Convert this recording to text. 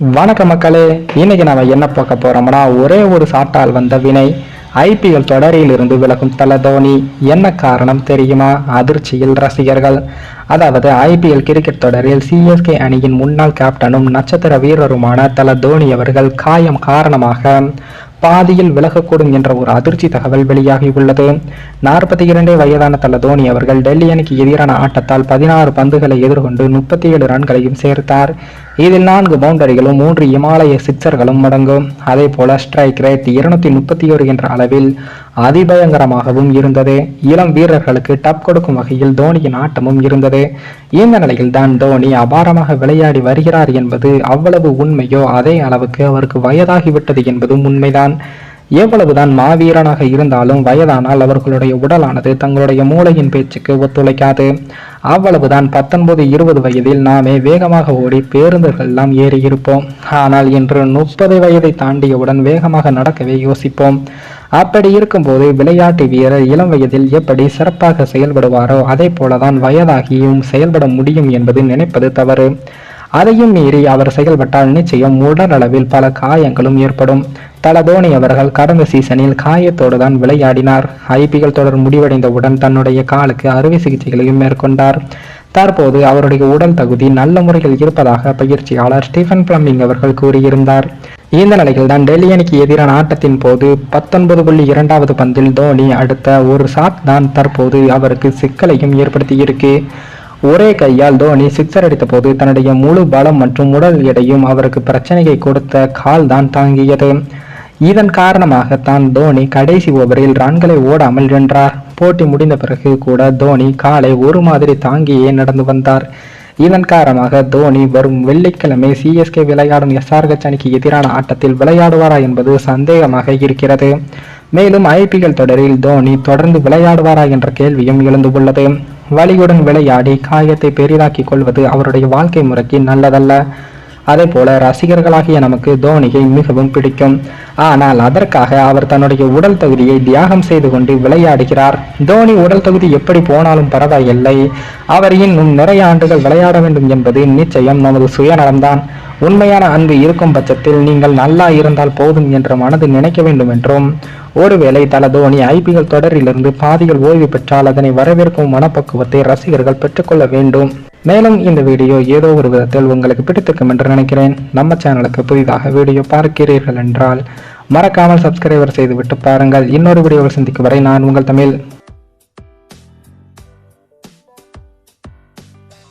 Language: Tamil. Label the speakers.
Speaker 1: வணக்க மக்களே, இன்னைக்கு நாம என்ன பார்க்க போறோம்னா ஒரே ஒரு சாட்டால் வந்த வினை. ஐபிஎல் தொடரில் இருந்து விலகும் தல தோனி. என்ன காரணம் தெரியுமா? அதிர்ச்சியில் ரசிகர்கள். அதாவது ஐபிஎல் கிரிக்கெட் தொடரில் சிஎஸ்கே அணியின் முன்னாள் கேப்டனும் நட்சத்திர வீரருமான தல தோனி அவர்கள் காயம் காரணமாக பாதியில் விலகக்கூடும் என்ற ஒரு அதிர்ச்சி தகவல் வெளியாகியுள்ளது. 42 வயதான தல தோனி அவர்கள் டெல்லி அணிக்கு எதிரான ஆட்டத்தால் 16 பந்துகளை எதிர்கொண்டு 37 ரன்களையும் சேர்த்தார். இதில் 4 பவுண்டரிகளும் 3 இமாலய சிக்சர்களும் அடங்கும். அதே போல ஸ்ட்ரைக் ரேட் 231 என்ற அளவில் அதிபயங்கரமாகவும் இருந்தது. இளம் வீரர்களுக்கு டப் கொடுக்கும் வகையில் தோனியின் ஆட்டமும் இருந்தது. இந்த நிலையில் தான் தோனி அபாரமாக விளையாடி வருகிறார் என்பது அவ்வளவு உண்மையோ அதே அளவுக்கு அவருக்கு வயதாகிவிட்டது என்பதும் உண்மைதான். எவ்வளவுதான் மாவீரனாக இருந்தாலும் வயதானால் அவர்களுடைய உடலானது தங்களுடைய மூளையின் பேச்சுக்கு ஒத்துழைக்காது. அவ்வளவுதான் 19-20 வயதில் நாமே வேகமாக ஓடி பேருந்துகள் எல்லாம் ஏறி இருப்போம். ஆனால் இன்று 30 வயதை தாண்டியவுடன் வேகமாக நடக்கவே யோசிப்போம். அப்படி இருக்கும்போது விளையாட்டு வீரர் இளம் வயதில் எப்படி சிறப்பாக செயல்படுவாரோ அதே போலதான் வயதாகியும் செயல்பட முடியும் என்பது நினைப்பது தவறு. அதையும் மீறி அவர் செயல்பட்டால் நிச்சயம் உடல் அளவில் பல காயங்களும் ஏற்படும். தல தோனி அவர்கள் கடந்த சீசனில் காயத்தோடு தான் விளையாடினார். ஐபிஎல் தொடர் முடிவடைந்தவுடன் தன்னுடைய காலுக்கு அறுவை சிகிச்சைகளையும் மேற்கொண்டார். தற்போது அவருடைய உடல் தகுதி நல்ல முறையில் இருப்பதாக பயிற்சியாளர் ஸ்டீஃபன் பிளமிங் அவர்கள் கூறியிருந்தார். இந்த நிலையில் தான் டெல்லி அணிக்கு எதிரான ஆட்டத்தின் போது 19.2வது பந்தில் தோனி அடுத்த ஒரு ஷாட் தான் தற்போது அவருக்கு சிக்கலையும் ஏற்படுத்தியிருக்கு. ஒரே கையால் தோனி சிக்ஸர் அடித்த போது தன்னுடைய முழு பலம் மற்றும் உடல் எடையும் அவருக்கு பிரச்சனையை கொடுத்த கால் தான் தாங்கியது. இதன் காரணமாகத்தான் தோனி கடைசி ஓவரில் ரன்களை ஓடாமல் வென்றார். போட்டி முடிந்த பிறகு கூட தோனி காலை ஒரு மாதிரி தாங்கியே நடந்து வந்தார். இதன் காரணமாக தோனி வரும் வெள்ளிக்கிழமை சிஎஸ்கே விளையாடும் எஸ்ஆர்ஹெச் அணிக்கு எதிரான ஆட்டத்தில் விளையாடுவாரா என்பது சந்தேகமாக இருக்கிறது. மேலும் ஐபிஎல் தொடரில் தோனி தொடர்ந்து விளையாடுவாரா என்ற கேள்வியும் எழுந்துள்ளது. வலியுடன் விளையாடி காயத்தை பெரிதாக்கிக் கொள்வது அவருடைய வாழ்க்கை முறைக்கு நல்லதல்ல. அதே போல ரசிகர்களாகிய நமக்கு தோனியை மிகவும் பிடிக்கும். ஆனால் அதற்காக அவர் தன்னுடைய உடல் தகுதியை தியாகம் செய்து கொண்டு விளையாடுகிறார். தோனி உடல் தகுதி எப்படி போனாலும் பரவாயில்லை, அவர் இன்னும் நிறைய ஆண்டுகள் விளையாட வேண்டும் என்பது நிச்சயம் நமது சுயநலம்தான். உண்மையான அன்பு இருக்கும் பட்சத்தில் நீங்கள் நல்லா இருந்தால் போதும் என்ற மனது நினைக்க வேண்டும் என்றும், ஒருவேளை தல தோனி ஐபிஎல் தொடரிலிருந்து பாதிகள் ஓய்வு பெற்றால் அதனை வரவேற்கும் மனப்பக்குவத்தை ரசிகர்கள் பெற்றுக்கொள்ள வேண்டும். மேலும் இந்த வீடியோ ஏதோ ஒரு விதத்தில் உங்களுக்கு பிடித்திருக்கும் என்று நினைக்கிறேன். நம்ம சேனலுக்கு புதிதாக வீடியோ பார்க்கிறீர்கள் என்றால் மறக்காமல் சப்ஸ்கிரைபர் செய்துவிட்டு பாருங்கள். இன்னொரு வீடியோவில் சந்திக்கும் வரை நான் உங்கள் தமிழ்.